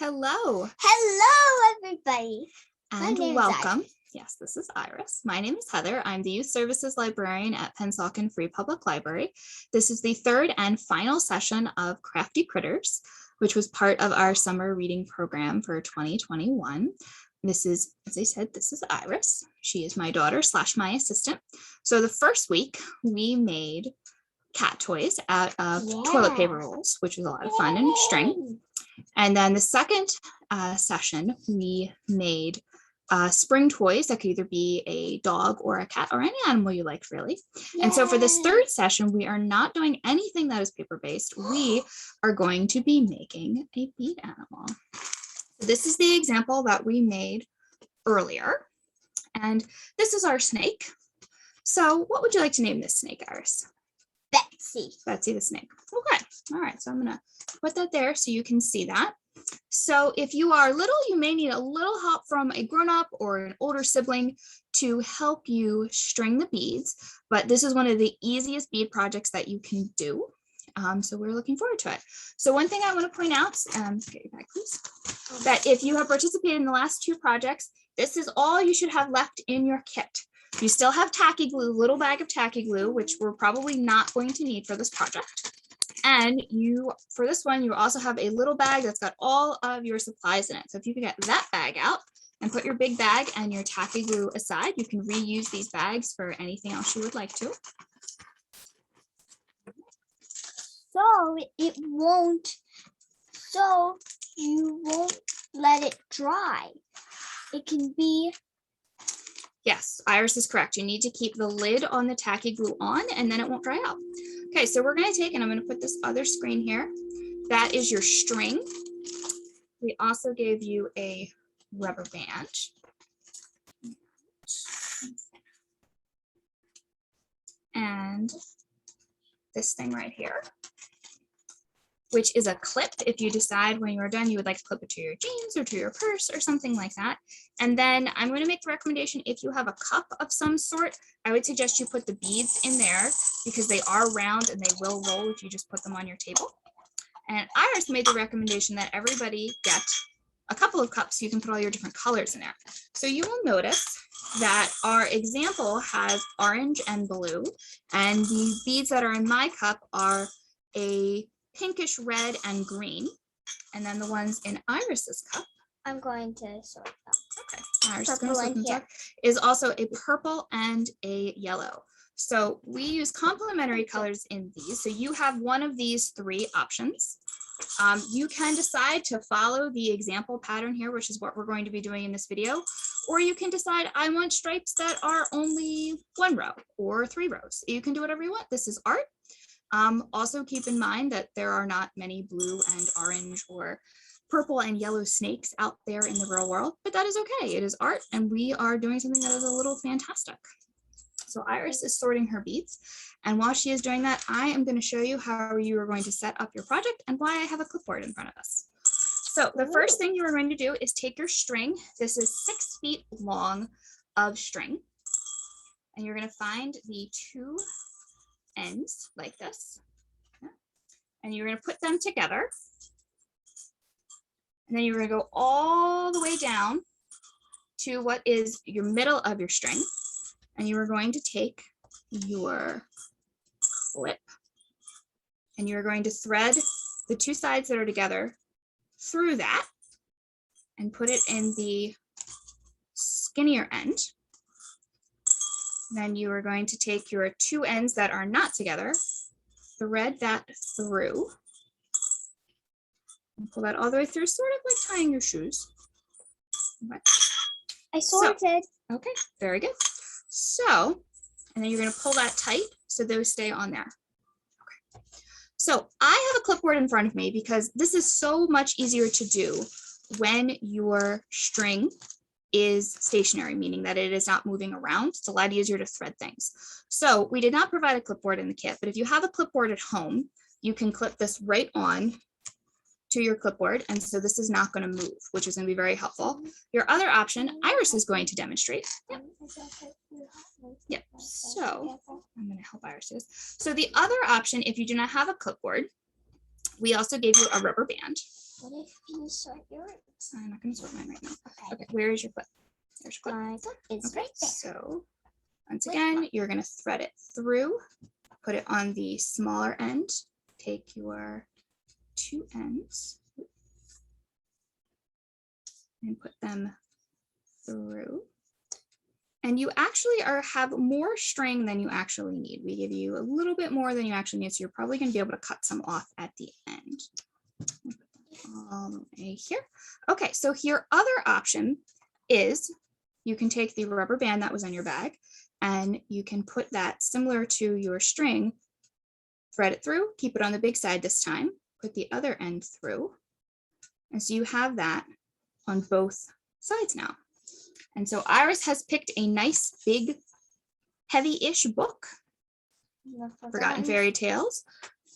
Hello. Hello, everybody. And welcome. Yes, this is Iris. My name is Heather. I'm the Youth Services Librarian at Pennsauken Free Public Library. This is the third and final session of Crafty Critters, which was part of our summer reading program for 2021. This is, as I said, this is Iris. She is my daughter / my assistant. So the first week we made cat toys out of toilet paper rolls, which was a lot of fun, and string. And then the second session, we made spring toys that could either be a dog or a cat or any animal you liked, really. And so for this third session, we are not doing anything that is paper-based. We are going to be making a bead animal. So this is the example that we made earlier. And this is our snake. So what would you like to name this snake, Iris? Betsy. Betsy the snake. Okay. All right. So I'm going to put that there so you can see that. So if you are little, you may need a little help from a grown-up or an older sibling to help you string the beads. But this is one of the easiest bead projects that you can do. So we're looking forward to it. So one thing I want to point out, get your bag, please, that if you have participated in the last two projects, this is all you should have left in your kit. You still have tacky glue, little bag of tacky glue, which we're probably not going to need for this project. And for this one, you also have a little bag that's got all of your supplies in it. So if you can get that bag out and put your big bag and your tacky glue aside, you can reuse these bags for anything else you would like to. So you won't let it dry. It can be. Yes, Iris is correct. You need to keep the lid on the tacky glue on and then it won't dry out. Okay, so we're going to take, and I'm going to put this other screen here. That is your string. We also gave you a rubber band. And this thing right here, which is a clip. If you decide when you're done, you would like to clip it to your jeans or to your purse or something like that. And then I'm going to make the recommendation, if you have a cup of some sort, I would suggest you put the beads in there because they are round and they will roll if you just put them on your table. And Iris made the recommendation that everybody get a couple of cups so you can put all your different colors in there. So you will notice that our example has orange and blue, and the beads that are in my cup are a pinkish red and green, and then the ones in Iris's cup, I'm going to sort them. okay, Iris is also a purple and a yellow. So we use complementary colors in these. So you have one of these three options. You can decide to follow the example pattern here, which is what we're going to be doing in this video, or you can decide I want stripes that are only 1 row or 3 rows. You can do whatever you want. This is art. Also keep in mind that there are not many blue and orange or purple and yellow snakes out there in the real world, but that is okay. It is art and we are doing something that is a little fantastic. So Iris is sorting her beads, and while she is doing that, I am going to show you how you are going to set up your project and why I have a clipboard in front of us. So the first thing you are going to do is take your string. This is 6 feet long of string, and you're going to find the 2 ends like this, and you're going to put them together, and then you're going to go all the way down to what is your middle of your string, and you are going to take your clip and you're going to thread the 2 sides that are together through that and put it in the skinnier end. Then you are going to take your 2 ends that are not together, thread that through, and pull that all the way through, sort of like tying your shoes. Okay. I sorted. Okay, very good. So, and then you're going to pull that tight so those stay on there. Okay. So I have a clipboard in front of me because this is so much easier to do when your string is stationary, meaning that it is not moving around. It's a lot easier to thread things. So we did not provide a clipboard in the kit, but if you have a clipboard at home, you can clip this right on to your clipboard. And so this is not going to move, which is going to be very helpful. Your other option, Iris is going to demonstrate. Yep. So I'm going to help Iris do this. So the other option, if you do not have a clipboard, we also gave you a rubber band. What if you sort yours? I'm not going to sort mine right now. Okay. Okay, where is your clip? There's your clip. My foot is Okay, right there. so once again, you're going to thread it through, put it on the smaller end, take your two ends and put them through. And you actually have more string than you actually need. We give you a little bit more than you actually need, so you're probably going to be able to cut some off at the end. All the way here. Okay, so your other option is you can take the rubber band that was on your bag and you can put that similar to your string, thread it through, keep it on the big side this time, put the other end through. And so you have that on both sides now. And so Iris has picked a nice, big, heavy-ish book, Forgotten Fairy Tales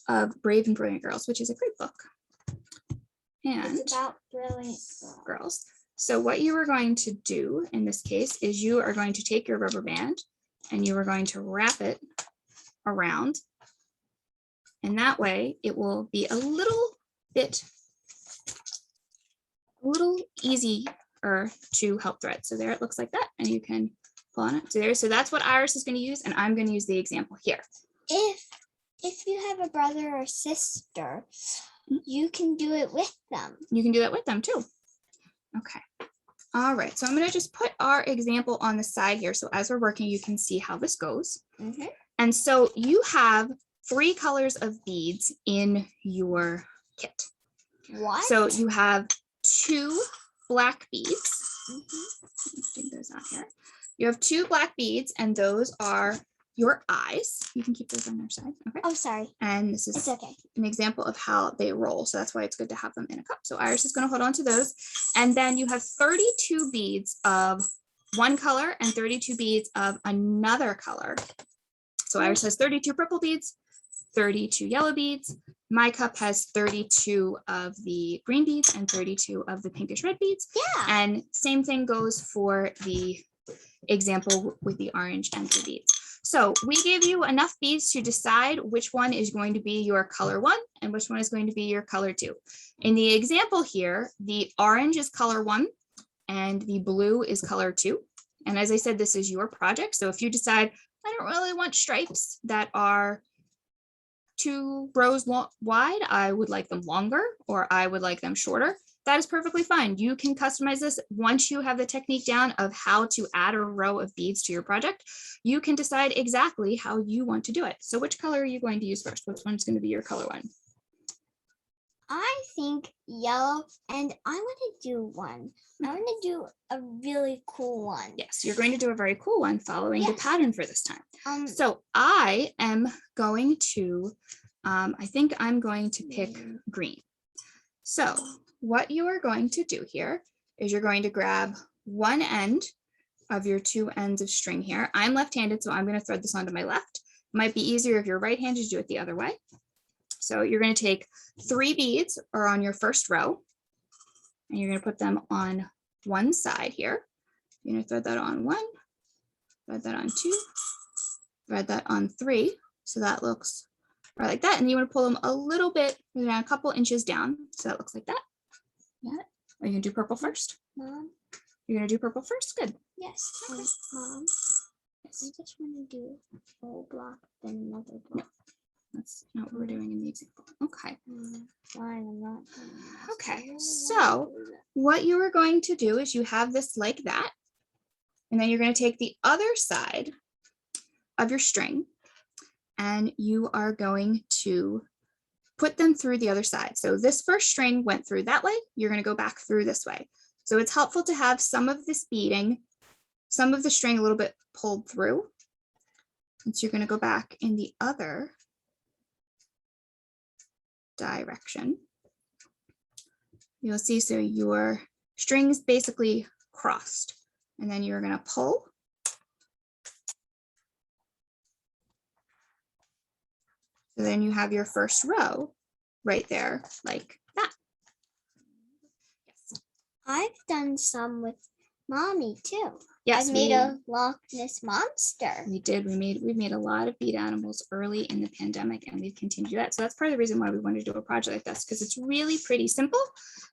of Brave and Brilliant Girls, which is a great book. And It's about brilliant girls. So what you are going to do in this case is you are going to take your rubber band and you are going to wrap it around. And that way it will be a little easier to help thread. So there it looks like that, and you can pull on it. So there, so that's what Iris is going to use, and I'm going to use the example here. If you have a brother or sister, you can do it with them. You can do that with them too. Okay. All right. So I'm going to just put our example on the side here. So as we're working, you can see how this goes. And so you have 3 colors of beads in your kit. What? So you have 2 black beads. Let's dig those out here. You have 2 black beads, and those are your eyes. You can keep those on their side. Okay. Oh, sorry. And this is It's okay. an example of how they roll. So that's why it's good to have them in a cup. So Iris is going to hold on to those. And then you have 32 beads of one color and 32 beads of another color. So Iris has 32 purple beads, 32 yellow beads. My cup has 32 of the green beads and 32 of the pinkish red beads. Yeah. And same thing goes for the example with the orange and blue beads. So we gave you enough beads to decide which one is going to be your color 1 and which one is going to be your color 2. In the example here, the orange is color 1 and the blue is color 2. And as I said, this is your project. So if you decide, I don't really want stripes that are 2 rows wide, I would like them longer, or I would like them shorter, that is perfectly fine. You can customize this once you have the technique down of how to add a row of beads to your project. You can decide exactly how you want to do it. So which color are you going to use first? Which one's going to be your color 1? I think yellow, and I want to do one. I want to do a really cool one. Yes, you're going to do a very cool one following the pattern for this time. So I am going to, I think I'm going to pick green. So what you are going to do here is you're going to grab one end of your 2 ends of string here. I'm left-handed, so I'm going to thread this onto my left. It might be easier if you're right-handed to do it the other way. So you're going to take 3 beads or on your first row, and you're going to put them on one side here. You're going to thread that on 1, thread that on 2, thread that on 3. So that looks right like that. And you want to pull them a little bit, a couple inches down. So that looks like that. Yeah. Are you going to do purple first? Mom? You're going to do purple first? Good. Yes. Okay. Mom, Yes. I just want to do a full block, then another block. That's not what we're doing in the example. Okay. Fine, I'm not. Okay. So what you are going to do is you have this like that, and then you're going to take the other side of your string and you are going to put them through the other side. So this first string went through that way. You're going to go back through this way. So it's helpful to have some of this beading, some of the string a little bit pulled through. And so you're going to go back in the other direction. You'll see, so your strings basically crossed, and then you're going to pull. So then you have your first row right there like that. Yes. I've done some with Mommy too. Yes, I made a Loch Ness monster. we did. We made a lot of bead animals early in the pandemic, and we've continued that. So that's part of the reason why we wanted to do a project like this, because it's really pretty simple.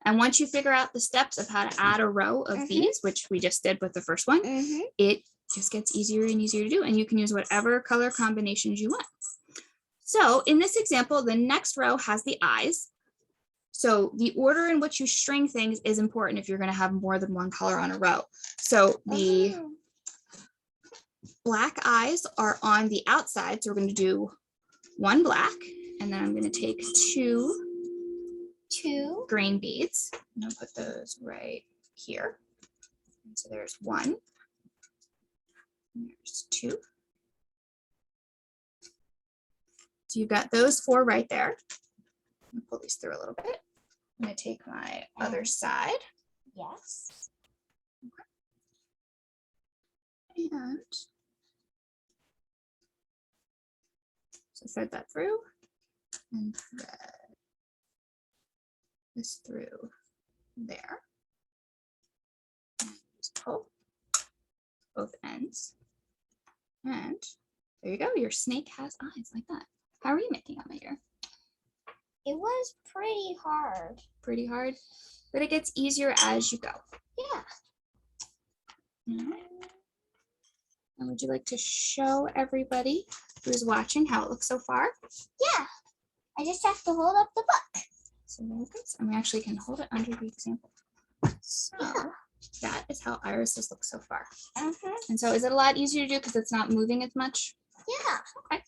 And once you figure out the steps of how to add a row of beads, which we just did with the first one, it just gets easier and easier to do, and you can use whatever color combinations you want. So in this example, the next row has the eyes. So the order in which you string things is important if you're going to have more than one color on a row. So the black eyes are on the outside. So we're going to do one black, and then I'm going to take two green beads. And I'll put those right here. And so there's one. And there's two. So you've got those four right there. I'm gonna pull these through a little bit. I'm going to take my other side. Yes. And so thread that through and thread this through there. And just pull both ends. And there you go. Your snake has eyes like that. How are you making out, my dear? It was pretty hard. Pretty hard, but it gets easier as you go. Yeah. And would you like to show everybody who's watching how it looks so far? Yeah. I just have to hold up the book. So there it goes. And we actually can hold it under the example. So that is how irises look so far. And so is it a lot easier to do because it's not moving as much? Yeah. Okay.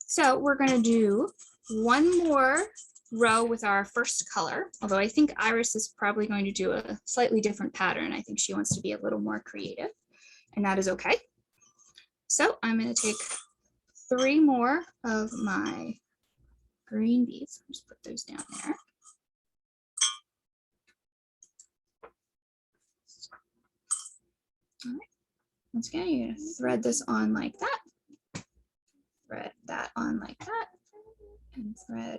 So we're going to do one more row with our first color, although I think Iris is probably going to do a slightly different pattern. I think she wants to be a little more creative, and that is okay. So I'm going to take 3 more of my green beads. Just put those down there. All right. Once again, you're going to thread this on like that. Thread that on like that. And thread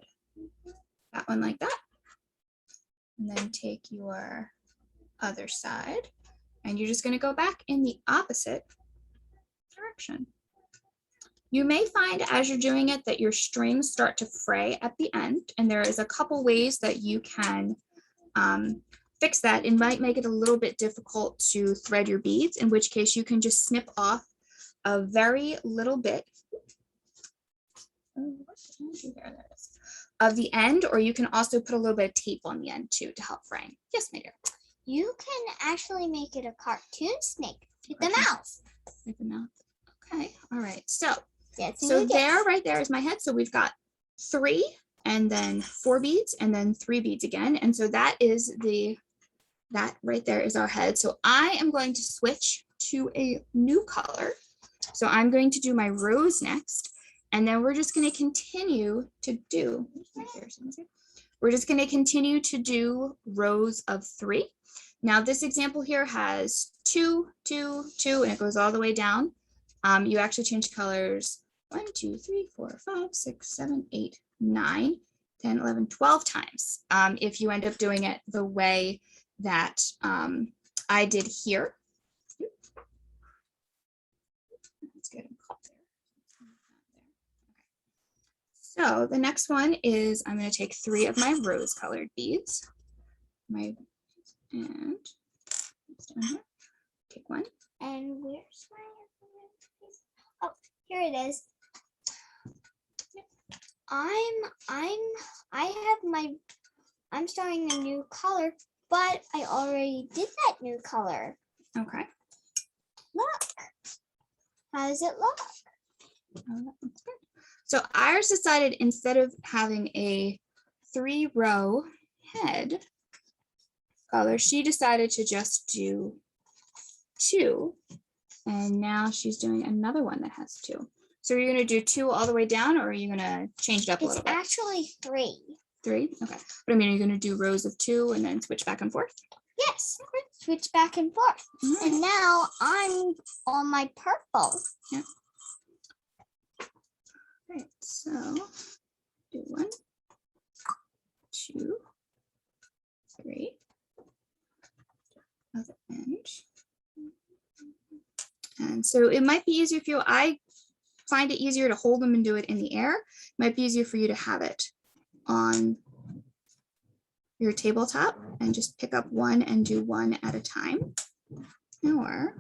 that one like that. And then take your other side. And you're just going to go back in the opposite direction. You may find as you're doing it that your strings start to fray at the end. And there is a couple ways that you can fix that. It might make it a little bit difficult to thread your beads, in which case you can just snip off a very little bit of the end, or you can also put a little bit of tape on the end too to help frame. Yes, my dear. You can actually make it a cartoon snake with the mouth. With the mouth. Okay. All right. So So there, right there is my head. So we've got 3 and then 4 beads and then 3 beads again. And so that is that right there is our head. So I am going to switch to a new color. So I'm going to do my rose next. And then we're just going to continue to do, we're just going to continue to do rows of 3. Now this example here has 2, 2, 2, and it goes all the way down. You actually change colors 1, 2, 3, 4, 5, 6, 7, 8, 9, 10, 11, 12 times. If you end up doing it the way that I did here. Let's get them caught there. So the next one is I'm going to take 3 of my rose colored beads. And take 1. And where's my? Oh, here it is. I'm starting a new color, but I already did that new color. Okay. Look. How does it look? Oh, that looks good. So Iris decided instead of having a 3-row head color, she decided to just do 2. And now she's doing another one that has 2. So are you going to do 2 all the way down, or are you going to change it up a little bit? It's actually 3. 3? Okay. But I mean, are you going to do rows of 2 and then switch back and forth? Yes. Okay. Switch back and forth. Right. And now I'm on my purple. Yeah. Right. So do 1, 2, 3. Other end. So it might be easier for you. I find it easier to hold them and do it in the air. It might be easier for you to have it on your tabletop and just pick up one and do one at a time. Or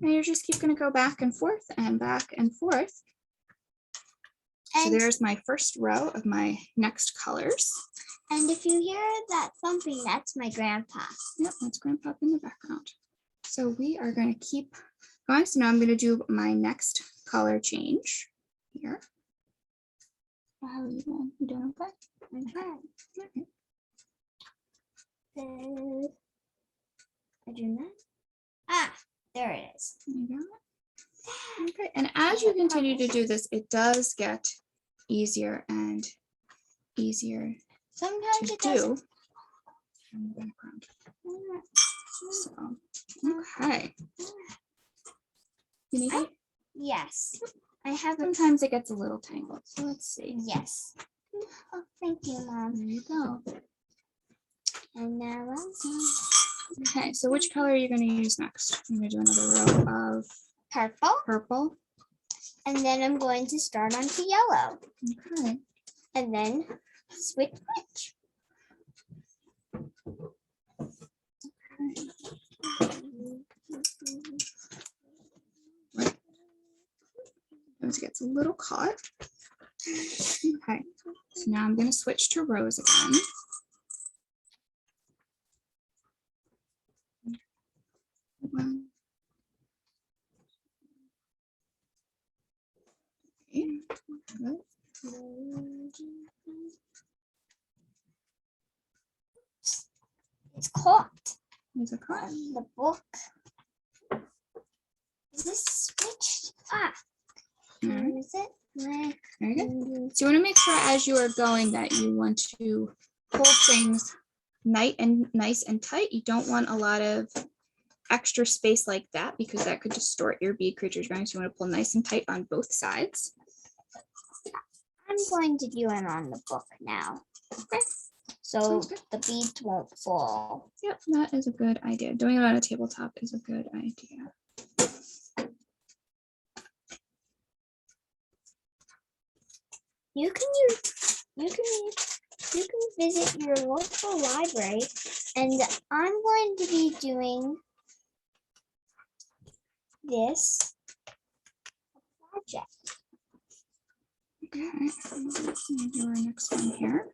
you just keep going to go back and forth and back and forth. So And, there's my first row of my next colors. and if you hear that thumping, that's my grandpa. Yep, that's Grandpa in the background. So we are going to keep going. So now I'm going to do my next color change here. How are you doing? You doing okay? Okay. Then I do that. Ah, there it is. You got it? Okay, and as you continue to do this, it does get easier and easier Sometimes to it doesn't. do in the background. So, okay. You need it? Yes. I have a Sometimes it gets a little tangled, so let's see. yes. Oh, thank you, Mom. There you go. And now I'm done. Okay, so which color are you going to use next? I'm going to do another row of Purple. purple. And then I'm going to start onto yellow. Okay. And then switch. It gets a little caught. Okay, so now I'm going to switch to rose again. One. Okay, good. It's caught. There's a caught. The book. Is this switched? Ah. All right. Is it? Like, Very good. So you want to make sure as you are going that you want to hold things nice and tight. You don't want a lot of extra space like that because that could distort your bead creature's drawing. So you want to pull nice and tight on both sides. I'm going to do it on the book now. Okay. So Sounds good. the beads won't fall. Yep, that is a good idea. Doing it on a tabletop is a good idea. You can visit your local library, and I'm going to be doing this project. Okay, let's do our next one here.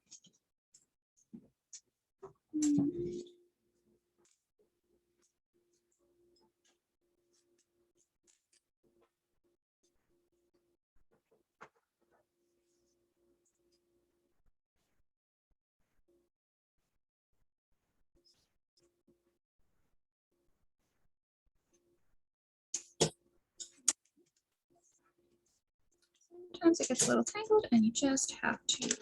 Sometimes it gets a little tangled and you just have to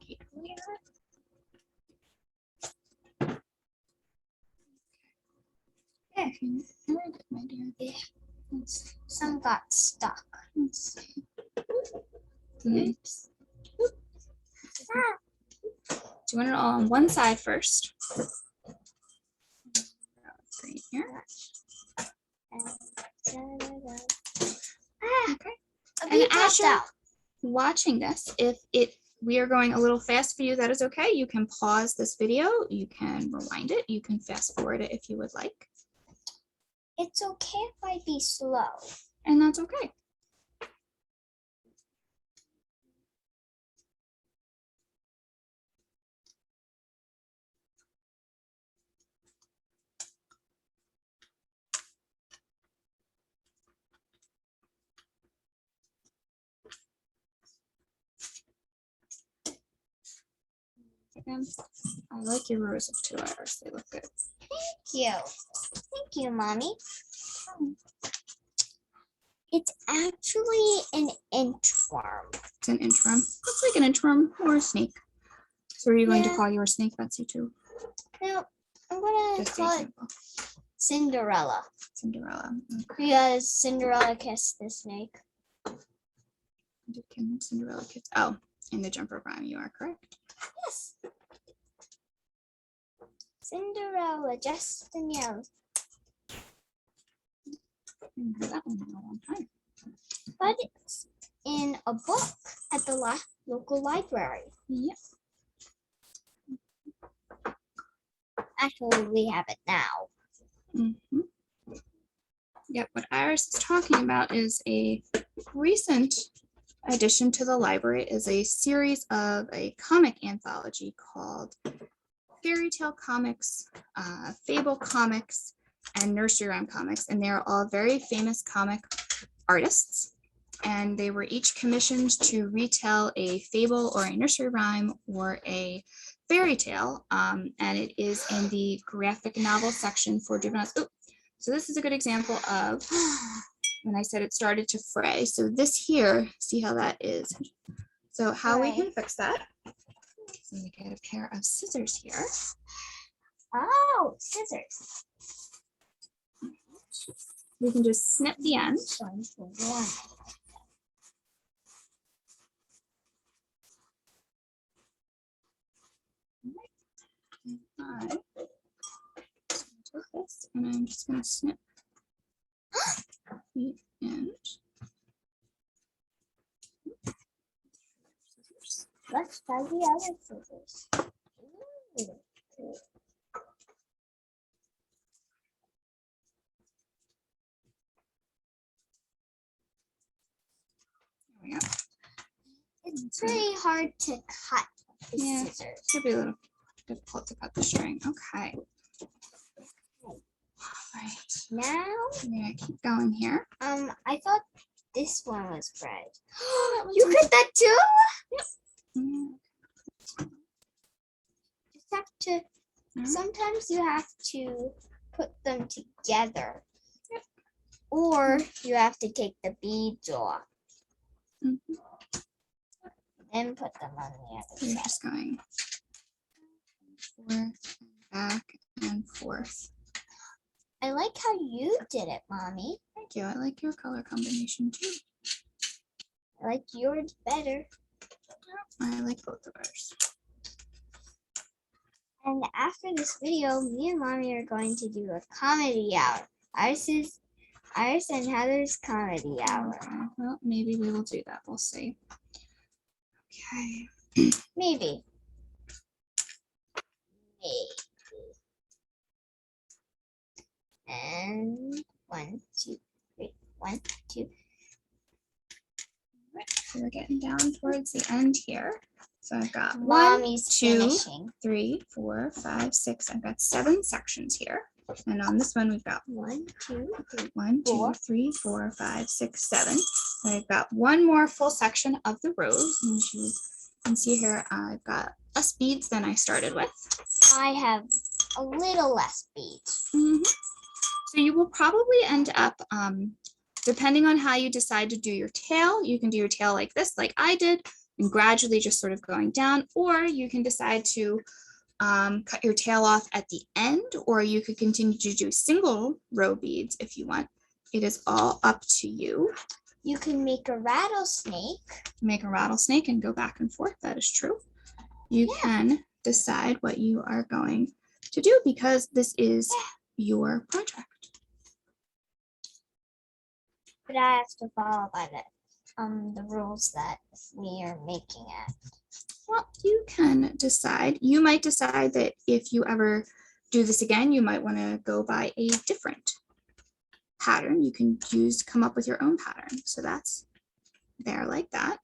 keep clear. There. Very good, my dear. Yeah. Let's see. Some got stuck. Let's see. Oops. Do you want it all on one side first? Right here. Ah, Okay. a And bead as popped you're out. watching this, if we are going a little fast for you, that is okay. You can pause this video, you can rewind it, you can fast forward it if you would like, It's okay if I be slow. and that's okay. And I like your rows of 2 hours. They look good. Thank you. Thank you, Mommy. It's actually an inchworm. It's an inchworm. Looks like an inchworm or a snake. So are you going to Yeah. call your snake Betsy too? No, I'm gonna Just call it example. Cinderella Cinderella. Okay. because Cinderella kissed the snake. Can Cinderella kiss? Oh, in the jumper rhyme, you are correct. Yes. Cinderella, just in yellow. Haven't heard that one in a long time. But it's in a book at the local library. Yep. Actually, we have it now. Mhm. Yep, what Iris is talking about is a recent addition to the library is a series of a comic anthology called Fairy Tale Comics, Fable Comics, and Nursery Rhyme Comics. And they're all very famous comic artists. And they were each commissioned to retell a fable or a nursery rhyme or a fairy tale. And it is in the graphic novel section for juveniles. Ooh, so this is a good example of when I said it started to fray. So this here, see how that is. So how we can fix that. So we get a pair of scissors here. Oh, scissors. We can just snip the end. I take this and I'm just going to snip the end. Let's try the other scissors. Ooh. There we go. It's pretty hard to cut the scissors. It's going to be a little difficult to cut the string. Okay. All right. Now, I'm going to keep going here. I thought this one was bread. You cut that too? Mm, Just have to. Sometimes you have to put them together, or you have to take the beads off mhm. and put them on the other You're side. just going forth, back, and forth. I like how you did it, Mommy. Thank you. I like your color combination too. I like yours better. I like both of ours. And after this video, me and Mommy are going to do a comedy hour. Iris and Heather's comedy hour. Okay. Well, maybe we will do that. We'll see. Okay. Maybe. And 1, 2, 3. 1, 2. So we're getting down towards the end here. So I've got Mommy's 1, 2, finishing. 3, 4, 5, 6. I've got 7 sections here. And on this one, we've got 1, 2, 3. 1, 2, 3, 4, 5, 6, 7. And I've got one more full section of the rows. And as you can see here, I've got less beads than I started with. I have a little less beads. Mhm. So you will probably end up, depending on how you decide to do your tail, you can do your tail like this, like I did, and gradually just sort of going down, or you can decide to cut your tail off at the end, or you could continue to do single row beads if you want. It is all up to you. You can make a rattlesnake. Make a rattlesnake and go back and forth. That is true. You can decide what you are going to do because this is your project. But I have to follow by the rules that we are making it. Well, you can decide. You might decide that if you ever do this again, you might want to go by a different pattern. You can come up with your own pattern. So that's there like that.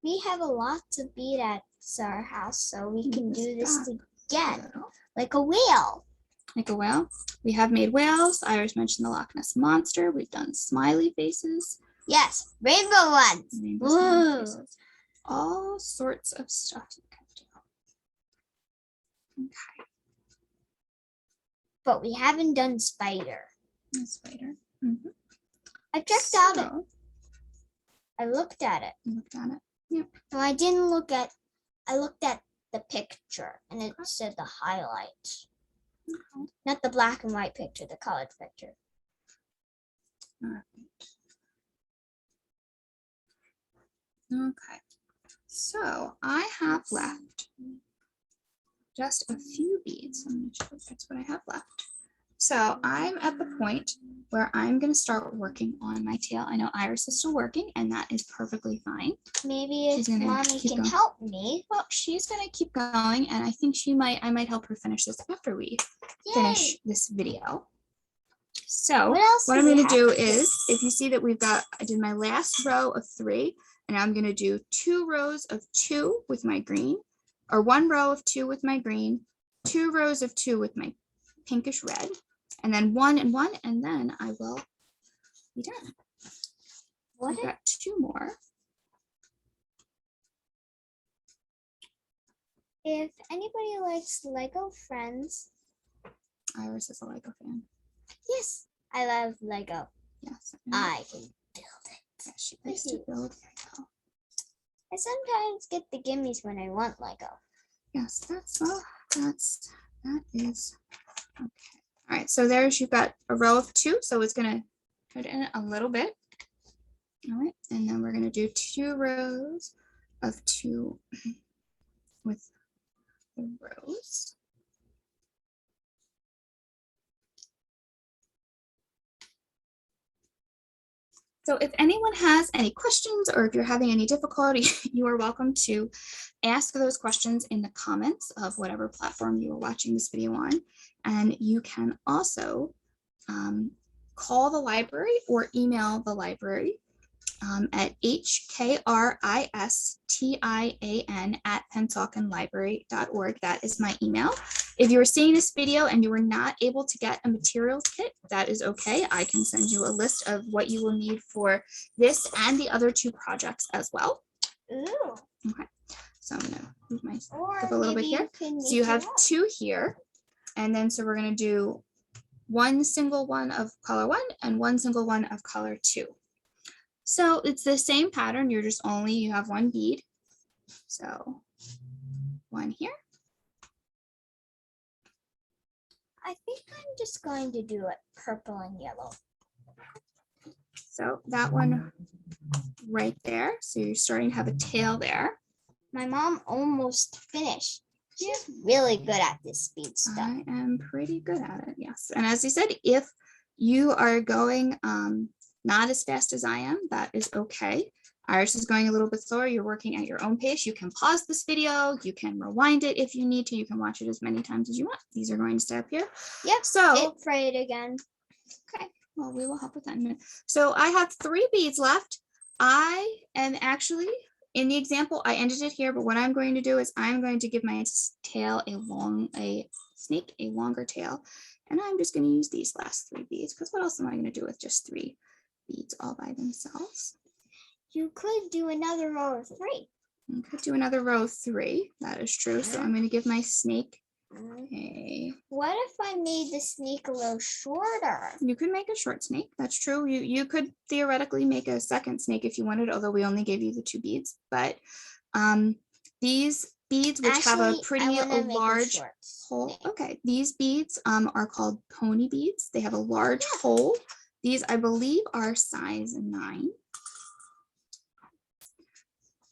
We have a lot of beads at our house, so we can do this again, like a whale. Like a whale. We have made whales. Iris mentioned the Loch Ness Monster. We've done smiley faces. Yes, rainbow ones. Rainbow smiley faces. All sorts of stuff you can do. Okay. But we haven't done spider. Spider. Mm-hmm. I checked out it. I looked at it. You looked at it. Yep. No, I didn't look at. I looked at the picture, and it said the highlight. Okay. Not the black and white picture, the colored picture. All right. Okay. So I have left just a few beads. Let me check. That's what I have left. So I'm at the point where I'm going to start working on my tail. I know Iris is still working, and that is perfectly fine. Maybe She's if gonna mommy keep can going. help me. Well, she's going to keep going, and I think I might help her finish this after we finish this video. So what I'm going to do is, if you see that I did my last row of 3, and I'm going to do 2 rows of 2 with my green, or 1 row of 2 with my green, 2 rows of 2 with my pinkish red, and then 1 and 1, and then I will be done. I've got 2 more. If anybody likes Lego Friends. Iris is a Lego fan. Yes, I love Lego. Yes. I can build it. Yeah, she likes to build Lego. I sometimes get the gimmies when I want Lego. Yes, that is okay. All right, so you've got a row of 2, so it's gonna put in a little bit. All right, and then we're gonna do 2 rows of 2 with the rows. So if anyone has any questions, or if you're having any difficulty, you are welcome to ask those questions in the comments of whatever platform you are watching this video on. And you can also call the library or email the library at hkristan@pensaukenlibrary.org. That is my email. If you are seeing this video and you were not able to get a materials kit, that is okay. I can send you a list of what you will need for this and the other 2 projects as well. Ooh. Okay, so I'm gonna move my stuff a little bit here. So you have 2 here, and then so we're gonna do 1 single one of color 1 and 1 single one of color 2. So it's the same pattern, you have 1 bead. So 1 here. I think I'm just going to do it purple and yellow. So that one right there. So you're starting to have a tail there. My mom almost finished. She's really good at this bead stuff. I am pretty good at it, yes. And as I said, if you are going not as fast as I am, that is okay. Iris is going a little bit slower. You're working at your own pace. You can pause this video. You can rewind it if you need to. You can watch it as many times as you want. These are going to stay up here. Yep. So frayed again. Okay. Well, we will help with that in a minute. So I have 3 beads left. I am actually, in the example, I ended it here, but what I'm going to do is I'm going to give my tail a longer tail. And I'm just going to use these last 3 beads, because what else am I going to do with just 3 beads all by themselves? You could do another row of 3. I could do another row of 3. That is true. So I'm going to give my snake a... What if I made the snake a little shorter? You could make a short snake. That's true. You could theoretically make a second snake if you wanted, although we only gave you the 2 beads. But these beads, which have a pretty large hole. Okay, these beads are called pony beads. They have a large hole. These, I believe, are size 9.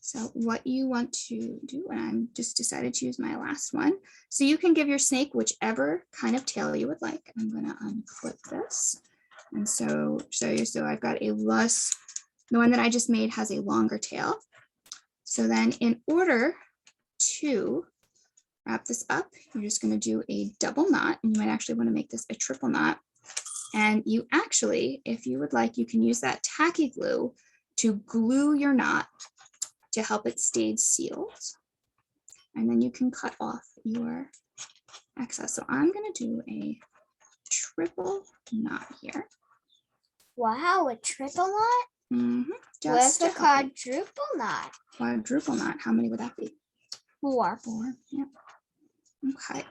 So what you want to do, and I'm just decided to use my last one. So you can give your snake whichever kind of tail you would like. I'm going to unclip this. And so I've got the one that I just made has a longer tail. So then in order to wrap this up, you're just going to do a double knot, and you might actually want to make this a triple knot. And you actually, if you would like, you can use that tacky glue to glue your knot to help it stay sealed. And then you can cut off your excess. So I'm going to do a triple knot here. Wow, a triple knot? Mm-hmm. What's a quadruple knot? Quadruple knot. How many would that be? 4. 4. Yeah. Okay.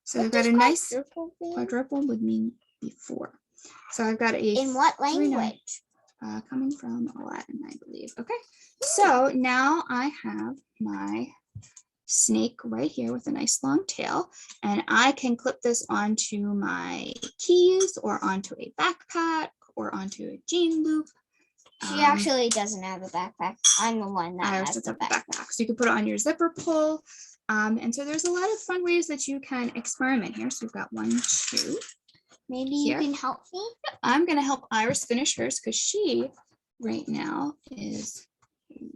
So we've got a nice quadruple would mean be 4. So I've got a... In what language? Coming from Latin, I believe. Okay. So now I have my snake right here with a nice long tail, and I can clip this onto my keys or onto a backpack or onto a jean loop. She actually doesn't have a backpack. I'm the one that has the backpack. So you can put it on your zipper pull. And so there's a lot of fun ways that you can experiment here. So we've got 1, 2, Maybe Here. you can help me? I'm going to help Iris finish hers because she right now is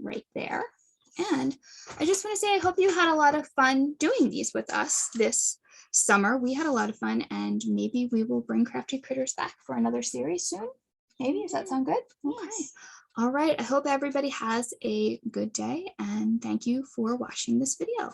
right there. And I just want to say, I hope you had a lot of fun doing these with us this summer. We had a lot of fun, and maybe we will bring Crafty Critters back for another series soon. Maybe, does that sound good? Okay. Yes. All right. I hope everybody has a good day, and thank you for watching this video.